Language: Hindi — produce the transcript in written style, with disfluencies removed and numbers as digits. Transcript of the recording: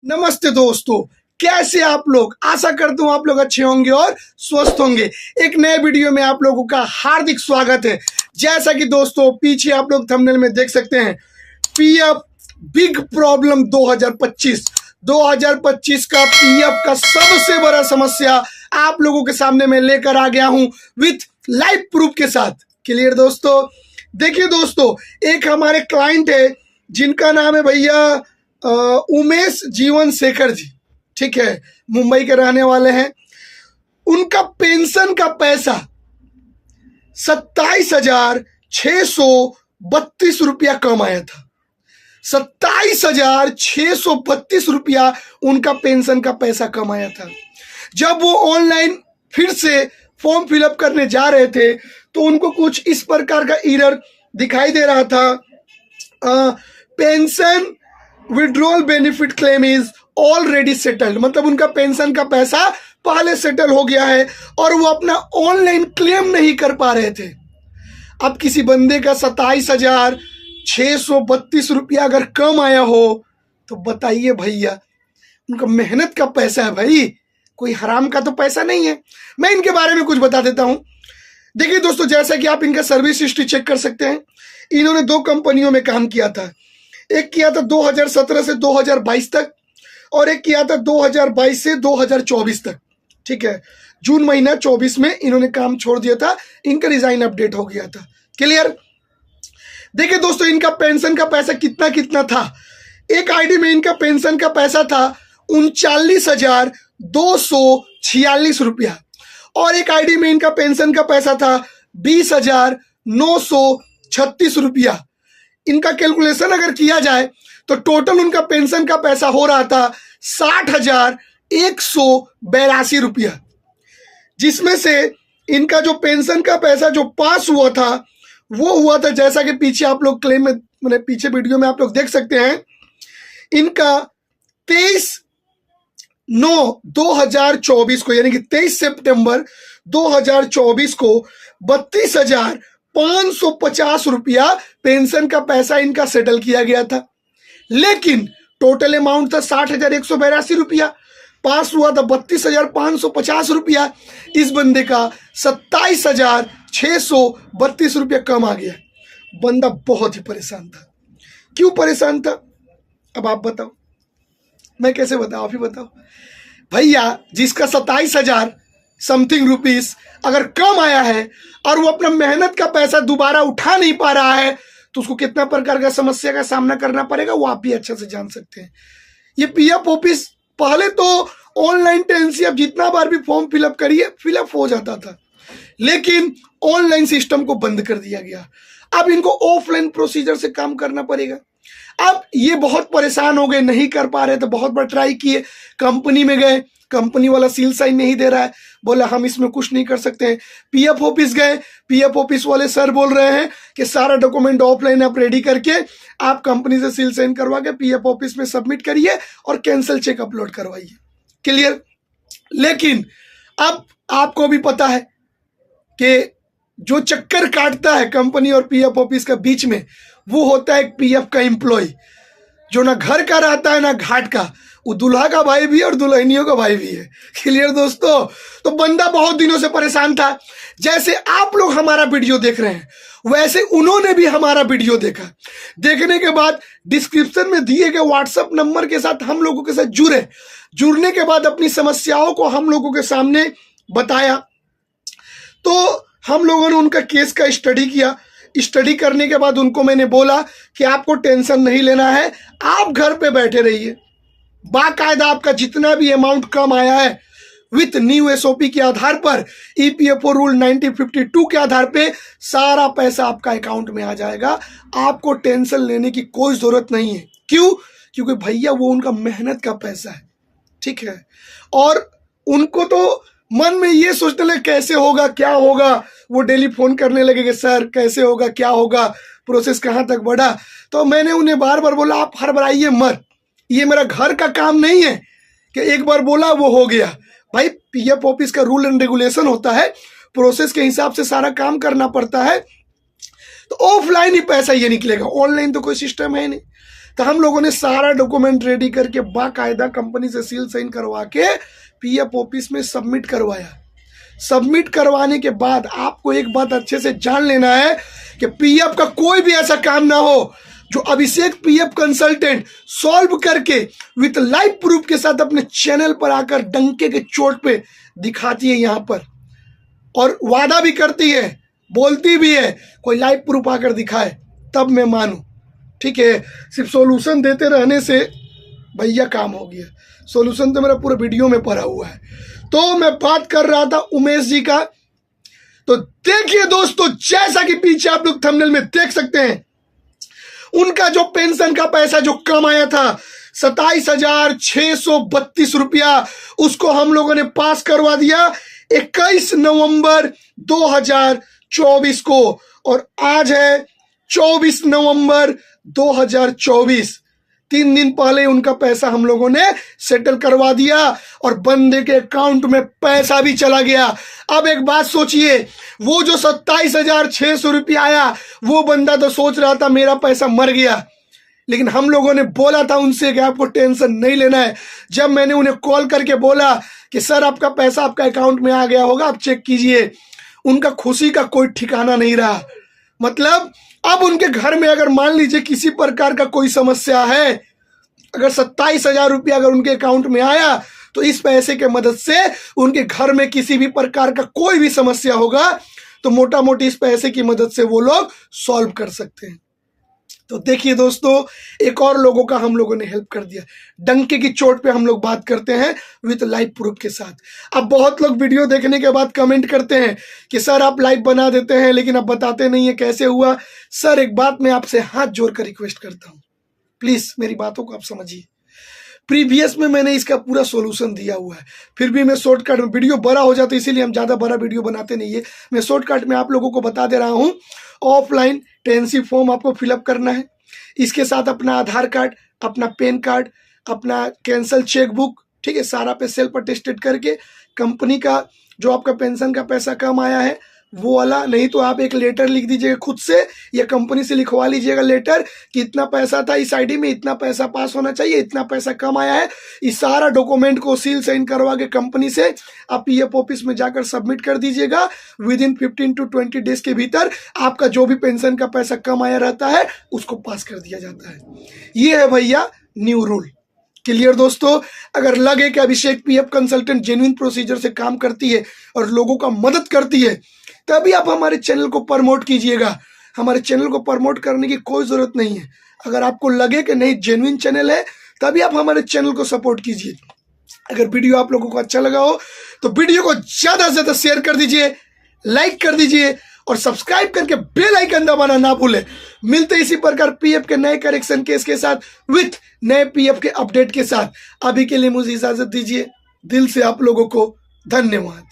नमस्ते दोस्तों, कैसे आप लोग। आशा करता हूँ आप लोग अच्छे होंगे और स्वस्थ होंगे। एक नए वीडियो में आप लोगों का हार्दिक स्वागत है। जैसा कि दोस्तों पीछे आप लोग थंबनेल में देख सकते हैं, पीएफ बिग प्रॉब्लम 2025 का पीएफ का सबसे बड़ा समस्या आप लोगों के सामने मैं लेकर आ गया हूं विथ लाइव प्रूफ के साथ। क्लियर दोस्तों। देखिए दोस्तों, एक हमारे क्लाइंट है जिनका नाम है भैया उमेश जीवन शेखर जी, ठीक है, मुंबई के रहने वाले हैं। उनका पेंशन का पैसा 27,632 रुपया कम आया था। 27,632 रुपया उनका पेंशन का पैसा कम आया था। जब वो ऑनलाइन फिर से फॉर्म फिलअप करने जा रहे थे तो उनको कुछ इस प्रकार का एरर दिखाई दे रहा था, pension withdrawal benefit claim is already settled. मतलब उनका पेंशन का पैसा पहले सेटल हो गया है और वो अपना ऑनलाइन क्लेम नहीं कर पा रहे थे। अब किसी बंदे का 27,632 रुपया अगर कम आया हो तो बताइए भैया, उनका मेहनत का पैसा है भाई, कोई हराम का तो पैसा नहीं है। मैं इनके बारे में कुछ बता देता हूं। देखिए दोस्तों, जैसा कि आप इनका सर्विस हिस्ट्री चेक कर सकते हैं, इन्होंने 2 कंपनियों में काम किया था। एक किया था 2017 से 2022 तक और एक किया था 2022 से 2024 तक, ठीक है। जून महीना 24 में इन्होंने काम छोड़ दिया था, इनका रिजाइन अपडेट हो गया था। क्लियर। देखिए दोस्तों, इनका पेंशन का पैसा कितना कितना था। एक आईडी में इनका पेंशन का पैसा था 39,246 रुपया और एक आईडी में इनका पेंशन का पैसा था 20,936 रुपया। इनका कैलकुलेशन अगर किया जाए तो टोटल उनका पेंशन का पैसा हो रहा था 60,182 रुपया, जिसमें से इनका जो पेंशन का पैसा जो पास हुआ था वो हुआ था, जैसा कि पीछे आप लोग क्लेम में मैंने पीछे वीडियो में आप लोग देख सकते हैं, इनका 23/9/2024 को, यानी कि 23 सितंबर 2024 को 32,550 रुपया पेंशन का पैसा इनका सेटल किया गया था। लेकिन टोटल अमाउंट था 60,182 रुपया, पास हुआ था 32,550 रुपया। इस बंदे का 27,632 रुपया कम आ गया। बंदा बहुत ही परेशान था। क्यों परेशान था अब आप बताओ, मैं कैसे बताऊं, आप ही बताओ भैया। जिसका 27,000 समथिंग रुपीस अगर कम आया है और वो अपना मेहनत का पैसा दोबारा उठा नहीं पा रहा है तो उसको कितना प्रकार का समस्या का सामना करना पड़ेगा वो आप भी अच्छे से जान सकते हैं। ये पीएफ ऑफिस पहले तो ऑनलाइन टेंसी, अब जितना बार भी फॉर्म फिलअप करिए फिलअप हो जाता था, लेकिन ऑनलाइन सिस्टम को बंद कर दिया गया। अब इनको ऑफलाइन प्रोसीजर से काम करना पड़ेगा। अब ये बहुत परेशान हो गए, नहीं कर पा रहे, तो बहुत बार ट्राई किए, कंपनी में गए, कंपनी वाला सील साइन नहीं दे रहा है, बोला हम इसमें कुछ नहीं कर सकते हैं। पीएफ ऑफिस गए, पीएफ ऑफिस वाले सर बोल रहे हैं कि सारा डॉक्यूमेंट ऑफलाइन आप रेडी करके आप कंपनी से सील साइन करवा के पीएफ ऑफिस में सबमिट करिए और कैंसिल चेक अपलोड करवाइए। क्लियर। लेकिन अब आपको भी पता है कि जो चक्कर काटता है कंपनी और पीएफ ऑफिस के बीच में वो होता है एक पीएफ का एम्प्लॉय, जो ना घर का रहता है ना घाट का। वो दूल्हा का भाई भी है और दुल्हनियों का भाई भी है। क्लियर दोस्तों। तो बंदा बहुत दिनों से परेशान था। जैसे आप लोग हमारा वीडियो देख रहे हैं वैसे उन्होंने भी हमारा वीडियो देखा। देखने के बाद डिस्क्रिप्शन में दिए गए व्हाट्सएप नंबर के साथ हम लोगों के साथ जुड़ने के बाद अपनी समस्याओं को हम लोगों के सामने बताया। तो हम लोगों ने उनका केस का स्टडी किया। स्टडी करने के बाद उनको मैंने बोला कि आपको टेंशन नहीं लेना है, आप घर पे बैठे रहिए, बाकायदा आपका जितना भी अमाउंट कम आया है विथ न्यू एसओपी के आधार पर, ईपीएफओ रूल 1952 के आधार पे सारा पैसा आपका अकाउंट में आ जाएगा। आपको टेंशन लेने की कोई जरूरत नहीं है। क्यों? क्योंकि भैया वो उनका मेहनत का पैसा है, ठीक है। और उनको तो मन में ये सोचने लगे कैसे होगा क्या होगा, वो डेली फोन करने लगे कि सर कैसे होगा क्या होगा, प्रोसेस कहाँ तक बढ़ा। तो मैंने उन्हें बार बार बोला आप हड़बड़ाइए मत, ये मेरा घर का काम नहीं है कि एक बार बोला वो हो गया। भाई पीएफ ऑफिस का रूल एंड रेगुलेशन होता है, प्रोसेस के हिसाब से सारा काम करना पड़ता है। तो ऑफलाइन ही पैसा ये निकलेगा, ऑनलाइन तो कोई सिस्टम है नहीं। तो हम लोगों ने सारा डॉक्यूमेंट रेडी करके बाकायदा कंपनी से सील साइन करवा के पीएफ ऑफिस में सबमिट करवाया। सबमिट करवाने के बाद आपको एक बात अच्छे से जान लेना है कि पीएफ का कोई भी ऐसा काम ना हो जो अभिषेक पीएफ कंसल्टेंट सॉल्व करके विथ लाइव प्रूफ के साथ अपने चैनल पर आकर डंके के चोट पे दिखाती है यहां पर, और वादा भी करती है, बोलती भी है कोई लाइव प्रूफ आकर दिखाए तब मैं मानूं। ठीक है, सिर्फ सॉल्यूशन देते रहने से भैया काम हो गया। सॉल्यूशन तो मेरा पूरा वीडियो में पड़ा हुआ है। तो मैं बात कर रहा था उमेश जी का। तो देखिए दोस्तों, जैसा कि पीछे आप लोग थंबनेल में देख सकते हैं, उनका जो पेंशन का पैसा जो कम आया था 27,632 रुपया, उसको हम लोगों ने पास करवा दिया 21 नवंबर 2024 को, और आज है 24 नवंबर 2024। 3 दिन पहले उनका पैसा हम लोगों ने सेटल करवा दिया और बंदे के अकाउंट में पैसा भी चला गया। अब एक बात सोचिए, वो जो 27,600 रुपया आया, वो बंदा तो सोच रहा था मेरा पैसा मर गया, लेकिन हम लोगों ने बोला था उनसे कि आपको टेंशन नहीं लेना है। जब मैंने उन्हें कॉल करके बोला कि सर आपका पैसा आपका अकाउंट में आ गया होगा, आप चेक कीजिए, उनका खुशी का कोई ठिकाना नहीं रहा। मतलब अब उनके घर में अगर मान लीजिए किसी प्रकार का कोई समस्या है, अगर 27,000 रुपया अगर उनके अकाउंट में आया, तो इस पैसे के मदद से उनके घर में किसी भी प्रकार का कोई भी समस्या होगा तो मोटा मोटी इस पैसे की मदद से वो लोग सॉल्व कर सकते हैं। तो देखिए दोस्तों, एक और लोगों का हम लोगों ने हेल्प कर दिया। डंके की चोट पे हम लोग बात करते हैं विद लाइव प्रूफ के साथ। अब बहुत लोग वीडियो देखने के बाद कमेंट करते हैं कि सर आप लाइव बना देते हैं लेकिन आप बताते नहीं है कैसे हुआ। सर एक बात मैं आपसे हाथ जोड़कर रिक्वेस्ट करता हूं, प्लीज मेरी बातों को आप समझिए। प्रीवियस में मैंने इसका पूरा सॉल्यूशन दिया हुआ है, फिर भी मैं शॉर्टकट में, वीडियो बड़ा हो जाता है इसीलिए हम ज्यादा बड़ा वीडियो बनाते नहीं है, मैं शॉर्टकट में आप लोगों को बता दे रहा हूं। ऑफलाइन टेंसी फॉर्म आपको फिलअप करना है, इसके साथ अपना आधार कार्ड, अपना पैन कार्ड, अपना कैंसल चेकबुक, ठीक है, सारा पे सेल्फ अटेस्टेड करके कंपनी का जो आपका पेंशन का पैसा कम आया है वो वाला, नहीं तो आप एक लेटर लिख दीजिएगा खुद से या कंपनी से लिखवा लीजिएगा लेटर कि इतना पैसा था इस आईडी में, इतना पैसा पास होना चाहिए, इतना पैसा कम आया है। इस सारा डॉक्यूमेंट को सील साइन करवा के कंपनी से आप पीएफ ऑफिस में जाकर सबमिट कर दीजिएगा। विद इन 15 to 20 डेज के भीतर आपका जो भी पेंशन का पैसा कम आया रहता है उसको पास कर दिया जाता है। ये है भैया न्यू रूल। क्लियर दोस्तों, अगर लगे कि अभिषेक पीएफ कंसल्टेंट जेन्युइन प्रोसीजर से काम करती है और लोगों का मदद करती है, तभी आप हमारे चैनल को प्रमोट कीजिएगा। हमारे चैनल को प्रमोट करने की कोई जरूरत नहीं है। अगर आपको लगे कि नहीं जेन्युइन चैनल है, तभी आप हमारे चैनल को सपोर्ट कीजिए। अगर वीडियो आप लोगों को अच्छा लगा हो तो वीडियो को ज्यादा से ज्यादा शेयर कर दीजिए, लाइक कर दीजिए और सब्सक्राइब करके बेल आइकन दबाना ना भूलें। मिलते इसी प्रकार पीएफ के नए करेक्शन केस के साथ, विथ नए पीएफ के अपडेट के साथ। अभी के लिए मुझे इजाजत दीजिए। दिल से आप लोगों को धन्यवाद।